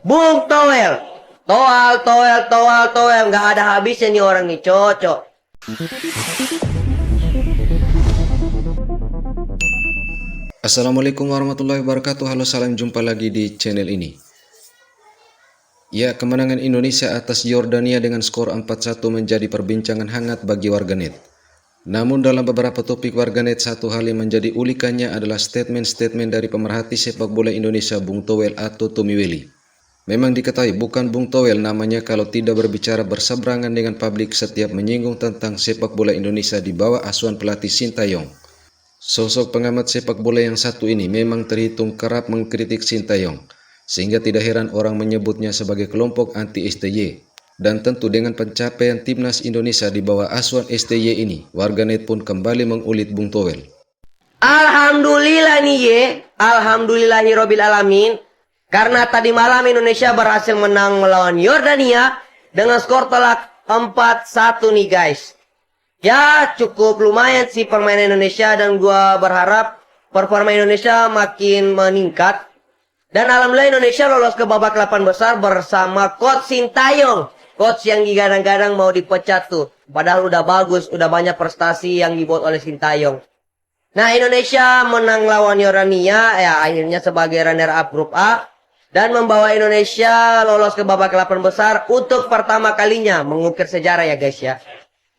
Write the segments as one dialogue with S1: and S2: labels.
S1: Bung Toel. Toel. Nggak ada habisnya nih orang nih, cocok.
S2: Assalamualaikum warahmatullahi wabarakatuh. Halo, salam jumpa lagi di channel ini. Ya, kemenangan Indonesia atas Yordania dengan skor 4-1 menjadi perbincangan hangat bagi warganet. Namun dalam beberapa topik warganet, satu hal yang menjadi ulikannya adalah statement-statement dari pemerhati sepak bola Indonesia Bung Toel atau Tommy Welly. Memang diketahui bukan Bung Toel namanya kalau tidak berbicara berseberangan dengan publik setiap menyinggung tentang sepak bola Indonesia di bawah asuhan pelatih Sintayong. Sosok pengamat sepak bola yang satu ini memang terhitung kerap mengkritik Sintayong, sehingga tidak heran orang menyebutnya sebagai kelompok anti-STY. Dan tentu dengan pencapaian timnas Indonesia di bawah asuhan STY ini, warganet pun kembali mengulit Bung Toel.
S1: Alhamdulillah nih ye, alhamdulillahirobbil alamin. Karena tadi malam Indonesia berhasil menang melawan Yordania dengan skor telak 4-1 nih guys. Ya cukup lumayan sih permainan Indonesia dan gua berharap performa Indonesia makin meningkat. Dan alhamdulillah Indonesia lolos ke babak 8 besar bersama Coach Sintayong. Coach yang digadang-gadang mau dipecat tuh. Padahal udah bagus, udah banyak prestasi yang dibuat oleh Sintayong. Nah Indonesia menang lawan Yordania ya akhirnya sebagai runner up grup A. Dan membawa Indonesia lolos ke babak 8 besar untuk pertama kalinya mengukir sejarah ya guys ya.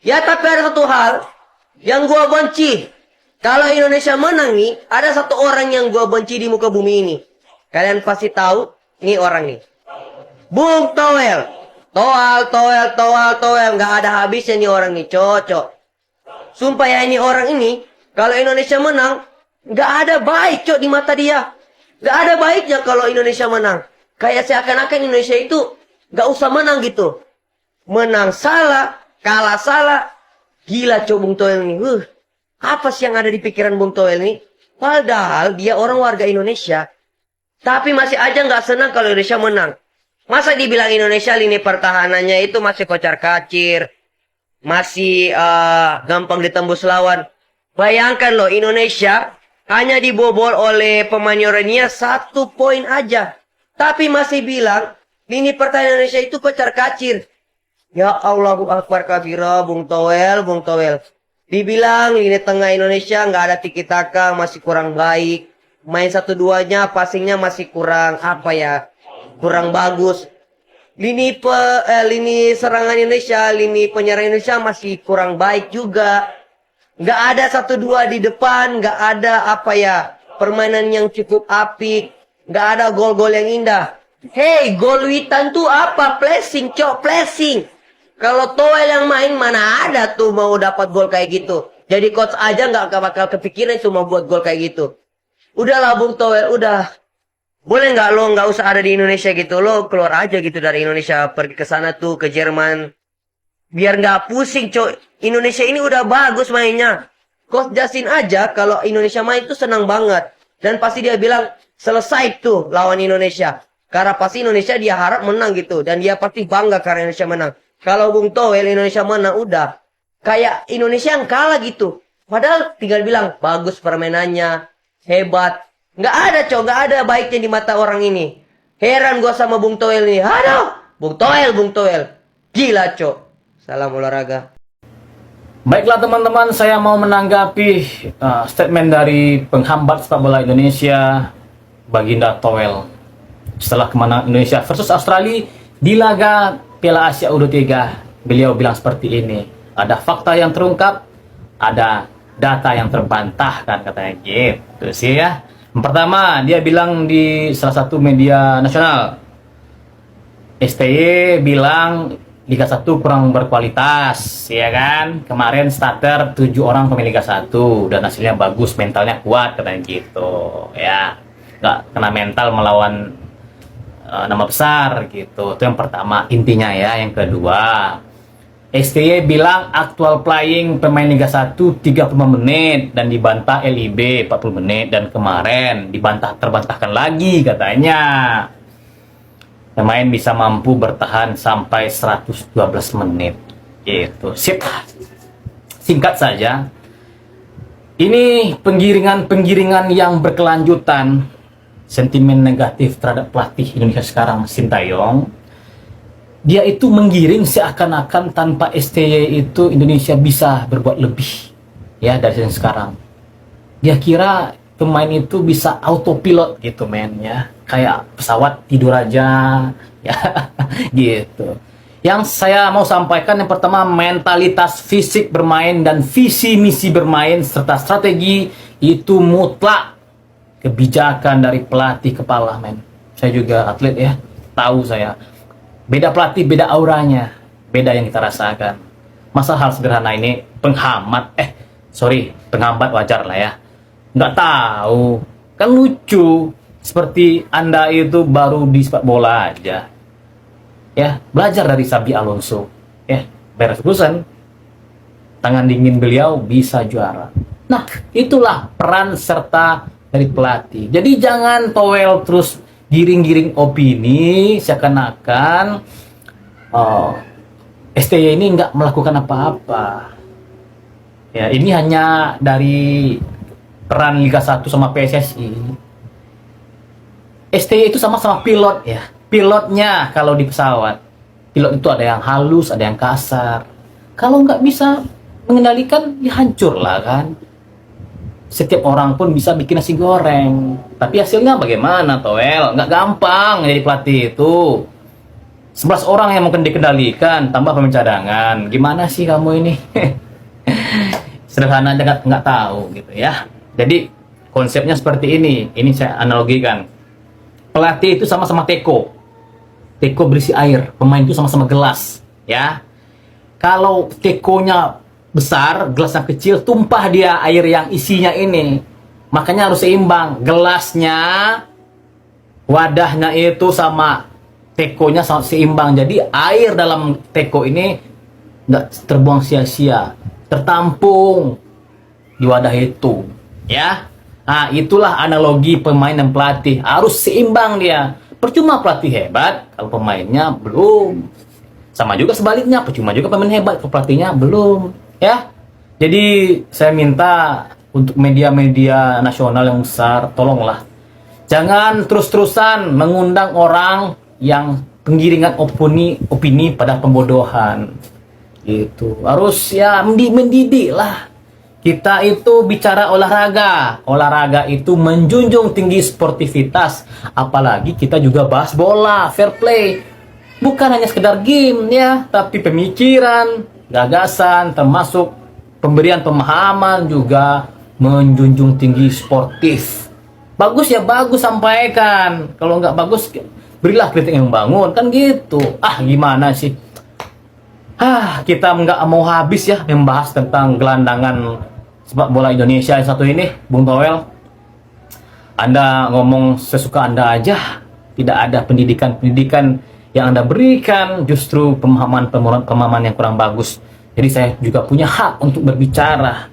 S1: Ya tapi ada satu hal yang gua benci. Kalau Indonesia menang nih, ada satu orang yang gua benci di muka bumi ini. Kalian pasti tahu, ini orang nih. Bung Toel. Toel. Nggak ada habisnya nih orang nih, cocok. Sumpah ya ini orang ini, kalau Indonesia menang, nggak ada baik cok di mata dia. Nggak ada baiknya kalau Indonesia menang. Kayak seakan-akan Indonesia itu nggak usah menang gitu. Menang salah, kalah salah. Gila cok Bung Toel ini. Apa sih yang ada di pikiran Bung Toel ini? Padahal dia orang warga Indonesia. Tapi masih aja nggak senang kalau Indonesia menang. Masa dibilang Indonesia lini pertahanannya itu masih kocar-kacir. Masih gampang ditembus lawan. Bayangkan loh Indonesia hanya dibobol oleh pemain Yordania 1 poin aja. Tapi masih bilang lini pertahanan Indonesia itu kocar-kacir. Ya Allahu Akbar kabira Bung Toel. Dibilang lini tengah Indonesia nggak ada tiki-taka, masih kurang baik. Main 1-2-nya, passingnya masih kurang kurang bagus. Lini serangan Indonesia, lini penyerang Indonesia masih kurang baik juga. Nggak ada 1-2 di depan, nggak ada permainan yang cukup apik, nggak ada gol-gol yang indah. Hey, gol Witan tuh apa? Flashing, cok, flashing. Kalau Toel yang main mana ada tuh mau dapat gol kayak gitu. Jadi coach aja nggak bakal kepikiran itu mau buat gol kayak gitu. Udahlah Bung Toel, udah. Boleh nggak lo nggak usah ada di Indonesia gitu, lo keluar aja gitu dari Indonesia, pergi ke sana tuh ke Jerman. Biar nggak pusing, cok. Indonesia ini udah bagus mainnya. Coach Justin aja kalau Indonesia main tuh senang banget. Dan pasti dia bilang selesai tuh lawan Indonesia. Karena pasti Indonesia dia harap menang gitu. Dan dia pasti bangga karena Indonesia menang. Kalau Bung Toel Indonesia menang udah. Kayak Indonesia yang kalah gitu. Padahal tinggal bilang bagus permainannya. Hebat. Nggak ada cok, nggak ada baiknya di mata orang ini. Heran gua sama Bung Toel nih. Aduh, Bung Toel. Gila cok. Salam olahraga.
S3: Baiklah teman-teman, saya mau menanggapi statement dari penghambat sepak bola Indonesia, Baginda Toel. Setelah kemenangan Indonesia versus Australia di laga Piala Asia U23, beliau bilang seperti ini. Ada fakta yang terungkap, ada data yang terbantahkan katanya gitu sih ya. Yang pertama, dia bilang di salah satu media nasional, STY bilang Liga 1 kurang berkualitas, ya kan? Kemarin starter 7 orang pemain Liga 1 dan hasilnya bagus, mentalnya kuat katanya gitu, ya. Nggak kena mental melawan nama besar gitu. Itu yang pertama intinya ya. Yang kedua, STY bilang aktual playing pemain Liga 1 35 menit dan dibantah LIB 40 menit dan kemarin terbantahkan lagi katanya. Pemain bisa mampu bertahan sampai 112 menit gitu. Sip. Singkat saja. Ini penggiringan yang berkelanjutan sentimen negatif terhadap pelatih Indonesia sekarang, Sintayong. Dia itu menggiring seakan-akan tanpa STY itu Indonesia bisa berbuat lebih ya dari yang sekarang. Dia kira pemain itu bisa autopilot gitu men ya, kayak pesawat tidur aja ya gitu. Yang saya mau sampaikan yang pertama, mentalitas fisik bermain dan visi misi bermain serta strategi itu mutlak kebijakan dari pelatih kepala men. Saya juga atlet ya, tahu saya. Beda pelatih, beda auranya, beda yang kita rasakan. Masa hal sederhana ini penghambat wajar lah ya. Nggak tahu, kan lucu. Seperti Anda itu baru di sepak bola aja. Ya, belajar dari Xabi Alonso. Ya, beres urusan. Tangan dingin beliau bisa juara. Nah, itulah peran serta dari pelatih. Jadi jangan towel terus giring-giring opini seakan-akan STY ini nggak melakukan apa-apa. Ya, ini hanya dari peran Liga 1 sama PSSI. STY itu sama-sama pilot ya. Pilotnya kalau di pesawat, pilot itu ada yang halus, ada yang kasar. Kalau nggak bisa mengendalikan, ya hancur lah kan. Setiap orang pun bisa bikin nasi goreng, tapi hasilnya bagaimana, Toel? Nggak gampang jadi pelatih itu. 11 orang yang mungkin dikendalikan, tambah pemain cadangan. Gimana sih kamu ini? Sederhana aja nggak tahu gitu ya. Jadi konsepnya seperti ini. Ini saya analogikan. Pelatih itu sama-sama teko. Teko berisi air, pemain itu sama-sama gelas, ya. Kalau tekonya besar, gelas yang kecil, tumpah dia air yang isinya ini. Makanya harus seimbang. Gelasnya, wadahnya itu sama tekonya seimbang. Jadi air dalam teko ini nggak terbuang sia-sia, tertampung di wadah itu. Ya, nah itulah analogi pemain dan pelatih. Harus seimbang dia. Percuma pelatih hebat kalau pemainnya belum. Sama juga sebaliknya, percuma juga pemain hebat kalau pelatihnya belum. Ya, jadi saya minta untuk media-media nasional yang besar, tolonglah jangan terus-terusan mengundang orang yang penggiringan opini pada pembodohan. Gitu. Harus ya mendidik lah. Kita itu bicara olahraga. Olahraga itu menjunjung tinggi sportivitas. Apalagi kita juga bahas bola, fair play. Bukan hanya sekedar game ya, tapi pemikiran, gagasan, termasuk pemberian pemahaman juga menjunjung tinggi sportif. Bagus ya bagus, sampaikan. Kalau nggak bagus, berilah kritik yang membangun, kan gitu. Gimana sih? Kita nggak mau habis ya membahas tentang gelandangan sepak bola Indonesia yang satu ini, Bung Toel. Anda ngomong sesuka Anda aja, tidak ada pendidikan yang Anda berikan, justru pemahaman yang kurang bagus. Jadi saya juga punya hak untuk berbicara,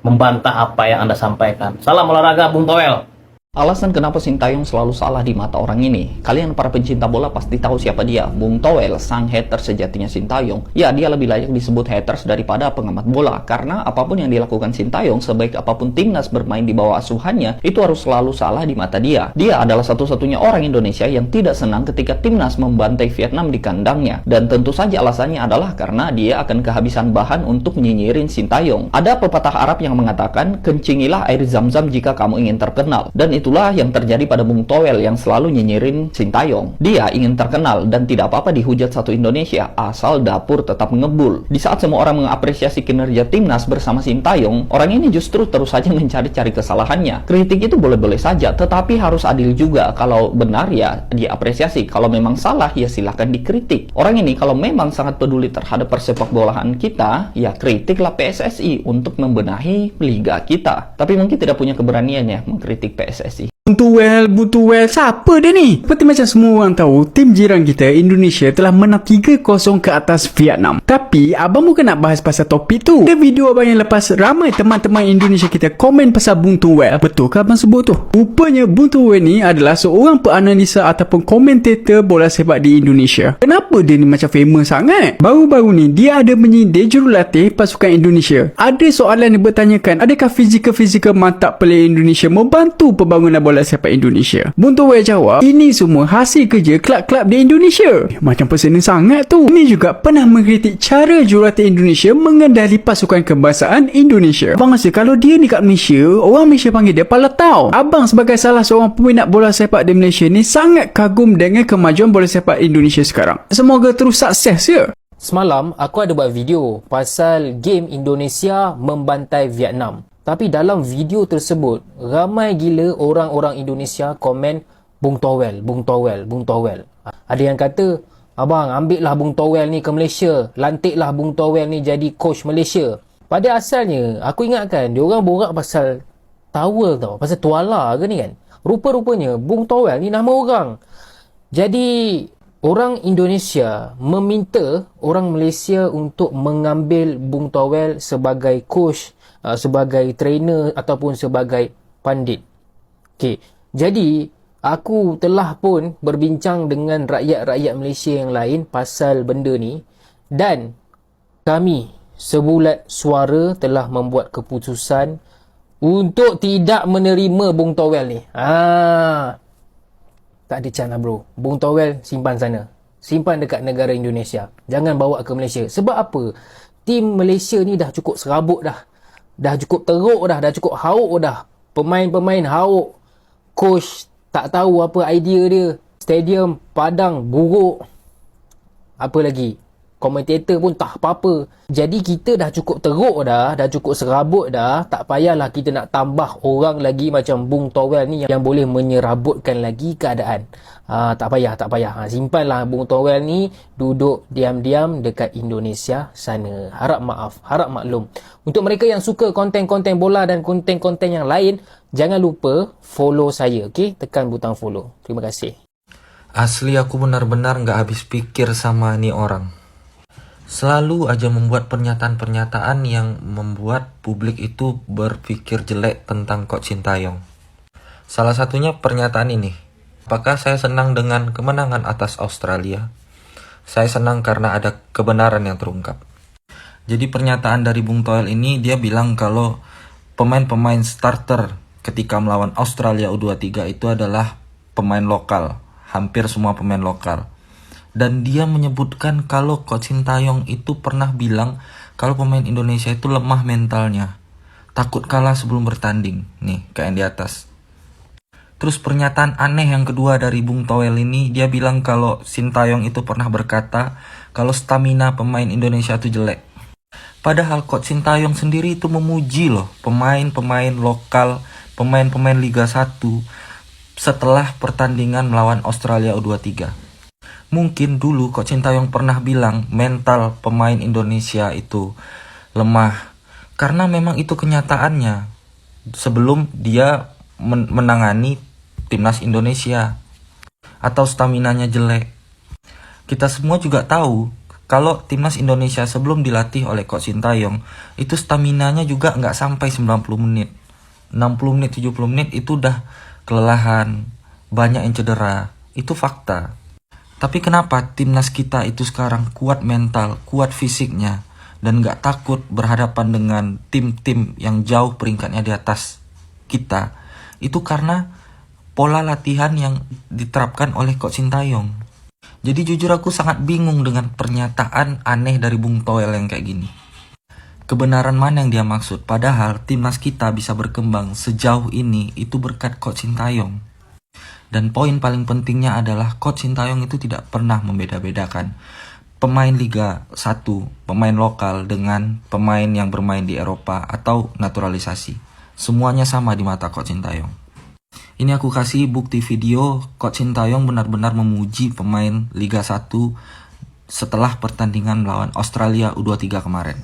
S3: membantah apa yang Anda sampaikan. Salam olahraga, Bung Toel.
S4: Alasan kenapa Sintayong selalu salah di mata orang ini, kalian para pencinta bola pasti tahu siapa dia. Bung Toel, sang hater sejatinya Sintayong. Ya, dia lebih layak disebut haters daripada pengamat bola, karena apapun yang dilakukan Sintayong, sebaik apapun timnas bermain di bawah asuhannya, itu harus selalu salah di mata dia. Dia adalah satu-satunya orang Indonesia yang tidak senang ketika timnas membantai Vietnam di kandangnya, dan tentu saja alasannya adalah karena dia akan kehabisan bahan untuk nyinyirin Sintayong. Ada pepatah Arab yang mengatakan, kencingilah air zam-zam jika kamu ingin terkenal, dan itulah yang terjadi pada Bung Toel yang selalu nyinyirin Sintayong. Dia ingin terkenal dan tidak apa-apa dihujat satu Indonesia asal dapur tetap ngebul. Di saat semua orang mengapresiasi kinerja timnas bersama Sintayong, orang ini justru terus saja mencari-cari kesalahannya. Kritik itu boleh-boleh saja, tetapi harus adil juga. Kalau benar ya diapresiasi, kalau memang salah ya silahkan dikritik. Orang ini kalau memang sangat peduli terhadap persepakbolaan kita, ya kritiklah PSSI untuk membenahi liga kita. Tapi mungkin tidak punya keberanian ya mengkritik PSSI.
S5: Buntuwel, siapa dia ni? Seperti macam semua orang tahu, tim jiran kita Indonesia telah menang 3-0 ke atas Vietnam. Tapi abang bukan nak bahas pasal topik tu. Ada video abang yang lepas ramai teman-teman Indonesia kita komen pasal Buntuwel. Betul ke abang sebut tu? Rupanya Buntuwel ni adalah seorang penganalisa ataupun komentator bola sepak di Indonesia. Kenapa dia ni macam famous sangat? Baru-baru ni dia ada menyindir jurulatih pasukan Indonesia. Ada soalan yang bertanyakan, adakah fizikal mantap player Indonesia membantu pembangunan bola sepak Indonesia? Buntuwel jawab, ini semua hasil kerja kelab-kelab di Indonesia. Macam personal sangat tu. Ini juga pernah mengkritik cara jurulatih Indonesia mengendali pasukan kebangsaan Indonesia. Abang rasa kalau dia ni kat Malaysia, orang Malaysia panggil dia palatau. Abang sebagai salah seorang peminat bola sepak di Malaysia ni sangat kagum dengan kemajuan bola sepak Indonesia sekarang. Semoga terus sukses ya.
S6: Semalam aku ada buat video pasal game Indonesia membantai Vietnam. Tapi dalam video tersebut, ramai gila orang-orang Indonesia komen Bung Towel. Ada yang kata, abang ambillah Bung Towel ni ke Malaysia. Lantiklah Bung Towel ni jadi coach Malaysia. Pada asalnya, aku ingatkan diorang borak pasal towel tau. Pasal tuala ke ni kan. Rupa-rupanya Bung Towel ni nama orang. Jadi orang Indonesia meminta orang Malaysia untuk mengambil Bung Towel sebagai coach, sebagai trainer ataupun sebagai pandit. Okey. Jadi aku telah pun berbincang dengan rakyat-rakyat Malaysia yang lain pasal benda ni dan kami sebulat suara telah membuat keputusan untuk tidak menerima Bung Towel ni. Tak ada chance lah bro. Bung Towel simpan sana. Simpan dekat negara Indonesia. Jangan bawa ke Malaysia. Sebab apa? Tim Malaysia ni dah cukup serabut dah. Dah cukup teruk dah. Dah cukup hauk dah. Pemain-pemain hauk. Coach tak tahu apa idea dia. Stadium padang buruk. Apa lagi? Komentator pun tak apa-apa. Jadi kita dah cukup teruk dah. Dah cukup serabut dah. Tak payahlah kita nak tambah orang lagi macam Bung Towel ni yang boleh menyerabutkan lagi keadaan. Tak payah. Simpanlah Bung Towel ni duduk diam-diam dekat Indonesia sana. Harap maaf, harap maklum. Untuk mereka yang suka konten-konten bola dan konten-konten yang lain, jangan lupa follow saya. Okay? Tekan butang follow. Terima kasih.
S7: Asli aku benar-benar gak habis pikir sama ni orang. Selalu aja membuat pernyataan-pernyataan yang membuat publik itu berpikir jelek tentang Coach Sintayong. Salah satunya pernyataan ini. Apakah saya senang dengan kemenangan atas Australia? Saya senang karena ada kebenaran yang terungkap. Jadi pernyataan dari Bung Toel ini dia bilang kalau pemain-pemain starter ketika melawan Australia U23 itu adalah pemain lokal. Hampir semua pemain lokal. Dan dia menyebutkan kalau Coach Sintayong itu pernah bilang kalau pemain Indonesia itu lemah mentalnya. Takut kalah sebelum bertanding. Nih, kayak yang di atas. Terus pernyataan aneh yang kedua dari Bung Toel ini, dia bilang kalau Sintayong itu pernah berkata kalau stamina pemain Indonesia itu jelek. Padahal Coach Sintayong sendiri itu memuji loh pemain-pemain lokal, pemain-pemain Liga 1 setelah pertandingan melawan Australia U23. Mungkin dulu Coach Sintayong pernah bilang mental pemain Indonesia itu lemah. Karena memang itu kenyataannya sebelum dia menangani timnas Indonesia. Atau staminanya jelek. Kita semua juga tahu kalau timnas Indonesia sebelum dilatih oleh Coach Sintayong itu staminanya juga nggak sampai 90 menit. 60 menit, 70 menit itu udah kelelahan. Banyak yang cedera. Itu fakta. Tapi kenapa timnas kita itu sekarang kuat mental, kuat fisiknya, dan gak takut berhadapan dengan tim-tim yang jauh peringkatnya di atas kita? Itu karena pola latihan yang diterapkan oleh Coach Sintayong. Jadi jujur aku sangat bingung dengan pernyataan aneh dari Bung Toel yang kayak gini. Kebenaran mana yang dia maksud? Padahal timnas kita bisa berkembang sejauh ini itu berkat Coach Sintayong. Dan poin paling pentingnya adalah Coach Sintayong itu tidak pernah membeda-bedakan pemain Liga 1, pemain lokal dengan pemain yang bermain di Eropa atau naturalisasi. Semuanya sama di mata Coach Sintayong. Ini aku kasih bukti video Coach Sintayong benar-benar memuji pemain Liga 1 setelah pertandingan melawan Australia U23 kemarin.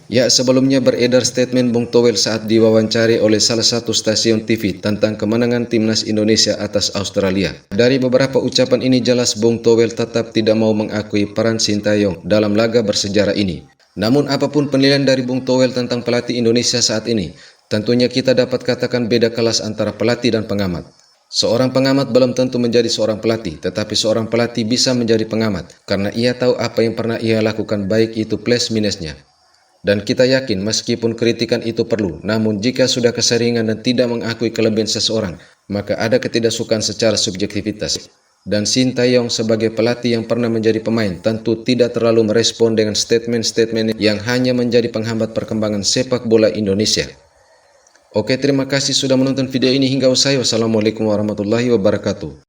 S2: Ya, sebelumnya beredar statement Bung Towel saat diwawancari oleh salah satu stasiun TV tentang kemenangan timnas Indonesia atas Australia. Dari beberapa ucapan ini jelas Bung Towel tetap tidak mau mengakui peran Sintayong dalam laga bersejarah ini. Namun apapun penilaian dari Bung Towel tentang pelatih Indonesia saat ini, tentunya kita dapat katakan beda kelas antara pelatih dan pengamat. Seorang pengamat belum tentu menjadi seorang pelatih, tetapi seorang pelatih bisa menjadi pengamat karena ia tahu apa yang pernah ia lakukan, baik itu plus minusnya. Dan kita yakin meskipun kritikan itu perlu, namun jika sudah keseringan dan tidak mengakui kelebihan seseorang, maka ada ketidaksukaan secara subjektivitas. Dan Sintayong sebagai pelatih yang pernah menjadi pemain tentu tidak terlalu merespon dengan statement-statement yang hanya menjadi penghambat perkembangan sepak bola Indonesia. Oke, terima kasih sudah menonton video ini hingga usai. Wassalamualaikum warahmatullahi wabarakatuh.